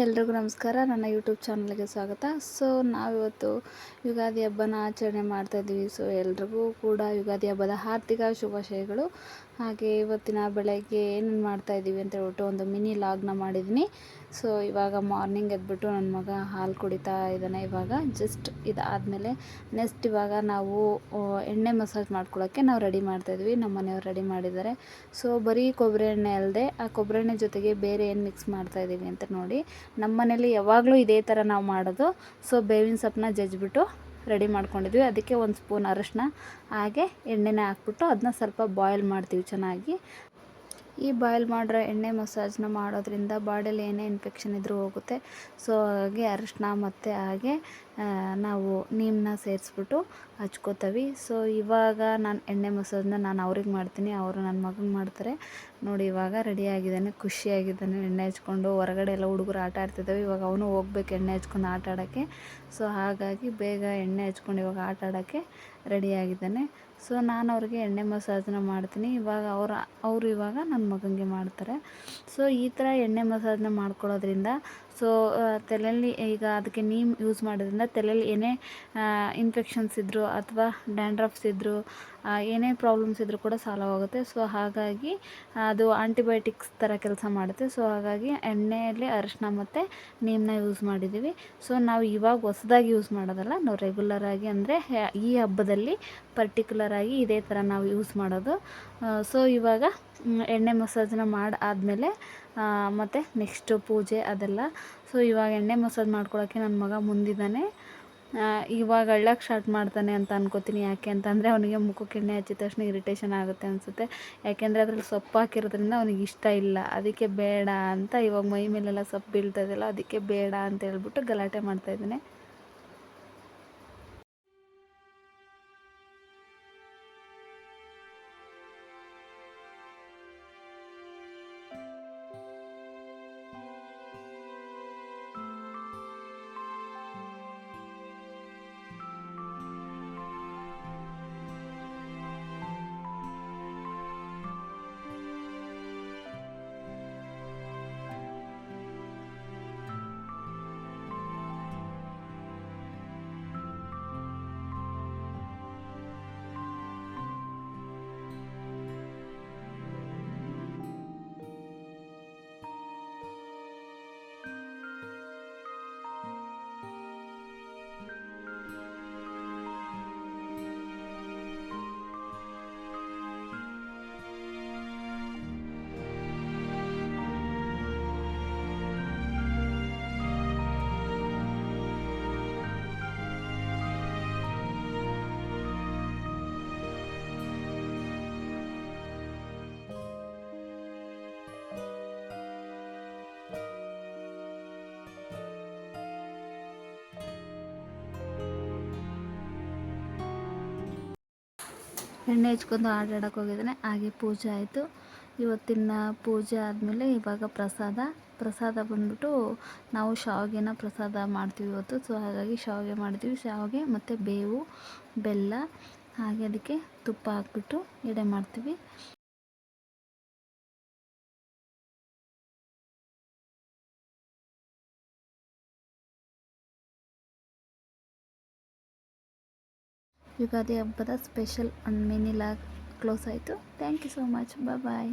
ಎಲ್ರಿಗೂ ನಮಸ್ಕಾರ. ನನ್ನ ಯೂಟ್ಯೂಬ್ ಚಾನಲ್ಗೆ ಸ್ವಾಗತ. ಸೊ ನಾವಿವತ್ತು ಯುಗಾದಿ ಹಬ್ಬನ ಆಚರಣೆ ಮಾಡ್ತಾಯಿದ್ದೀವಿ. ಸೊ ಎಲ್ರಿಗೂ ಕೂಡ ಯುಗಾದಿ ಹಬ್ಬದ ಹಾರ್ದಿಕ ಶುಭಾಶಯಗಳು. ಹಾಗೆ ಇವತ್ತಿನ ಬೆಳಗ್ಗೆ ಏನೇನು ಮಾಡ್ತಾಯಿದ್ದೀವಿ ಅಂತ ಹೇಳ್ಬಿಟ್ಟು ಒಂದು ಮಿನಿ ಲಾಗ್ನ ಮಾಡಿದ್ದೀನಿ. ಸೊ ಇವಾಗ ಮಾರ್ನಿಂಗ್ ಎದ್ಬಿಟ್ಟು ನನ್ನ ಮಗ ಹಾಲು ಕುಡಿತಾ ಇದ್ದಾನೆ. ಇವಾಗ ಜಸ್ಟ್ ಇದಾದಮೇಲೆ ನೆಕ್ಸ್ಟ್ ಇವಾಗ ನಾವು ಎಣ್ಣೆ ಮಸಾಜ್ ಮಾಡ್ಕೊಳ್ಳೋಕ್ಕೆ ನಾವು ರೆಡಿ ಮಾಡ್ತಾಯಿದ್ವಿ. ನಮ್ಮ ಮನೆಯವ್ರು ರೆಡಿ ಮಾಡಿದ್ದಾರೆ. ಸೊ ಬರೀ ಕೊಬ್ಬರಿ ಎಣ್ಣೆ ಅಲ್ಲದೆ ಆ ಕೊಬ್ಬರಿ ಎಣ್ಣೆ ಜೊತೆಗೆ ಬೇರೆ ಏನು ಮಿಕ್ಸ್ ಮಾಡ್ತಾಯಿದ್ದೀವಿ ಅಂತ ನೋಡಿ. ನಮ್ಮ ಮನೇಲಿ ಯಾವಾಗಲೂ ಇದೇ ಥರ ನಾವು ಮಾಡೋದು. ಸೊ ಬೇವಿನ ಸೊಪ್ಪನ್ನ ಜಜ್ಜಿಬಿಟ್ಟು ರೆಡಿ ಮಾಡ್ಕೊಂಡಿದ್ವಿ. ಅದಕ್ಕೆ ಒಂದು ಸ್ಪೂನ್ ಅರಶಿನ ಹಾಗೆ ಎಣ್ಣೆನ ಹಾಕ್ಬಿಟ್ಟು ಅದನ್ನ ಸ್ವಲ್ಪ ಬಾಯ್ಲ್ ಮಾಡ್ತೀವಿ ಚೆನ್ನಾಗಿ. ಈ ಬಾಯ್ಲ್ ಮಾಡಿರೋ ಎಣ್ಣೆ ಮಸಾಜ್ನ ಮಾಡೋದ್ರಿಂದ ಬಾಡಿಯಲ್ಲಿ ಏನೇ ಇನ್ಫೆಕ್ಷನ್ ಇದ್ದರೂ ಹೋಗುತ್ತೆ. ಸೊ ಹಾಗೆ ಅರಿಶಿನ ಮತ್ತು ಹಾಗೆ ನಾವು ನೀಮನ್ನ ಸೇರಿಸ್ಬಿಟ್ಟು ಹಚ್ಕೋತೀವಿ. ಸೊ ಇವಾಗ ನಾನು ಎಣ್ಣೆ ಮಸಾಜ್ನ ನಾನು ಅವ್ರಿಗೆ ಮಾಡ್ತೀನಿ, ಅವರು ನನ್ನ ಮಗನಿಗೆ ಮಾಡ್ತಾರೆ. ನೋಡಿ ಇವಾಗ ರೆಡಿಯಾಗಿದ್ದಾನೆ, ಖುಷಿಯಾಗಿದ್ದಾನೆ. ಎಣ್ಣೆ ಹಚ್ಕೊಂಡು ಹೊರಗಡೆ ಎಲ್ಲ ಹುಡುಗರು ಆಟ ಆಡ್ತಿದ್ದಾವೆ. ಇವಾಗ ಅವನು ಹೋಗ್ಬೇಕು ಎಣ್ಣೆ ಹಚ್ಕೊಂಡು ಆಟ ಆಡೋಕ್ಕೆ. ಸೊ ಹಾಗಾಗಿ ಬೇಗ ಎಣ್ಣೆ ಹಚ್ಕೊಂಡು ಇವಾಗ ಆಟ ಆಡೋಕ್ಕೆ ರೆಡಿಯಾಗಿದ್ದಾನೆ. ಸೊ ನಾನು ಅವ್ರಿಗೆ ಎಣ್ಣೆ ಮಸಾಜ್ನ ಮಾಡ್ತೀನಿ. ಇವಾಗ ಅವರು ಇವಾಗ ನನ್ನ ಮಗನಿಗೆ ಮಾಡ್ತಾರೆ. ಸೊ ಈ ಥರ ಎಣ್ಣೆ ಮಸಾಜ್ನ ಮಾಡ್ಕೊಳ್ಳೋದ್ರಿಂದ ಸೊ ತಲೆಯಲ್ಲಿ ಈಗ ಅದಕ್ಕೆ ನೀಮ್ ಯೂಸ್ ಮಾಡೋದ್ರಿಂದ ತಲೆಯಲ್ಲಿ ಏನೇ ಇನ್ಫೆಕ್ಷನ್ಸ್ ಇದ್ದರೂ ಅಥವಾ ಡ್ಯಾಂಡ್ರಫ್ಸ್ ಇದ್ದರೂ ಏನೇ ಪ್ರಾಬ್ಲಮ್ಸ್ ಇದ್ದರೂ ಕೂಡ ಸಾಲ್ವ್ ಆಗುತ್ತೆ. ಸೊ ಹಾಗಾಗಿ ಅದು ಆಂಟಿಬಯೋಟಿಕ್ಸ್ ಥರ ಕೆಲಸ ಮಾಡುತ್ತೆ. ಸೊ ಹಾಗಾಗಿ ಎಣ್ಣೆಯಲ್ಲಿ ಅರಿಶಿನ ಮತ್ತು ನೀಮನ್ನ ಯೂಸ್ ಮಾಡಿದ್ದೀವಿ. ಸೊ ನಾವು ಇವಾಗ ಹೊಸದಾಗಿ ಯೂಸ್ ಮಾಡೋದಲ್ಲ, ನಾವು ರೆಗ್ಯುಲರಾಗಿ ಅಂದರೆ ಈ ಹಬ್ಬದಲ್ಲಿ ಪರ್ಟಿಕ್ಯುಲರಾಗಿ ಇದೇ ಥರ ನಾವು ಯೂಸ್ ಮಾಡೋದು. ಸೊ ಇವಾಗ ಎಣ್ಣೆ ಮಸಾಜ್ನ ಆದಮೇಲೆ ಮತ್ತು ನೆಕ್ಸ್ಟು ಪೂಜೆ ಅದೆಲ್ಲ. ಸೊ ಇವಾಗ ಎಣ್ಣೆ ಮಸಾಜ್ ಮಾಡ್ಕೊಳ್ಳೋಕ್ಕೆ ನನ್ನ ಮಗ ಮುಂದಿದ್ದಾನೆ. ಇವಾಗ ಅಳ್ಳೋಕ್ಕೆ ಸ್ಟಾರ್ಟ್ ಮಾಡ್ತಾನೆ ಅಂತ ಅನ್ಕೋತೀನಿ. ಯಾಕೆ ಅಂತಂದರೆ ಅವನಿಗೆ ಮುಖಕ್ಕೆ ಎಣ್ಣೆ ಹಚ್ಚಿದ ತಕ್ಷಣ ಇರಿಟೇಷನ್ ಆಗುತ್ತೆ ಅನಿಸುತ್ತೆ. ಯಾಕೆಂದರೆ ಅದ್ರಲ್ಲಿ ಸೊಪ್ಪು ಹಾಕಿರೋದ್ರಿಂದ ಅವನಿಗೆ ಇಷ್ಟ ಇಲ್ಲ, ಅದಕ್ಕೆ ಬೇಡ ಅಂತ ಇವಾಗ ಮೈ ಮೇಲೆಲ್ಲ ಸೊಪ್ಪು ಬೀಳ್ತಾಯಿದ್ದಲ್ಲ, ಅದಕ್ಕೆ ಬೇಡ ಅಂತ ಹೇಳ್ಬಿಟ್ಟು ಗಲಾಟೆ ಮಾಡ್ತಾಯಿದ್ದಾನೆ. ಎಣ್ಣೆ ಹಚ್ಕೊಂಡು ಆಟ ಆಡೋಕ್ಕೆ ಹೋಗಿದ್ದಾನೆ. ಹಾಗೆ ಪೂಜೆ ಆಯಿತು. ಇವತ್ತಿನ ಪೂಜೆ ಆದಮೇಲೆ ಇವಾಗ ಪ್ರಸಾದ ಬಂದ್ಬಿಟ್ಟು ನಾವು ಶಾವಿಗೆನ ಪ್ರಸಾದ ಮಾಡ್ತೀವಿ ಇವತ್ತು. ಸೊ ಹಾಗಾಗಿ ಶಾವಿಗೆ ಮಾಡ್ತೀವಿ. ಶಾವಿಗೆ ಮತ್ತು ಬೇವು ಬೆಲ್ಲ ಹಾಗೆ ಅದಕ್ಕೆ ತುಪ್ಪ ಹಾಕ್ಬಿಟ್ಟು ಎಡೆ ಮಾಡ್ತೀವಿ. ಯುಗಾದಿ ಹಬ್ಬದ ಸ್ಪೆಷಲ್ ಮಿನಿ ಲಾಗ್ ಕ್ಲೋಸ್ ಆಯಿತು. Thank you so much. Bye.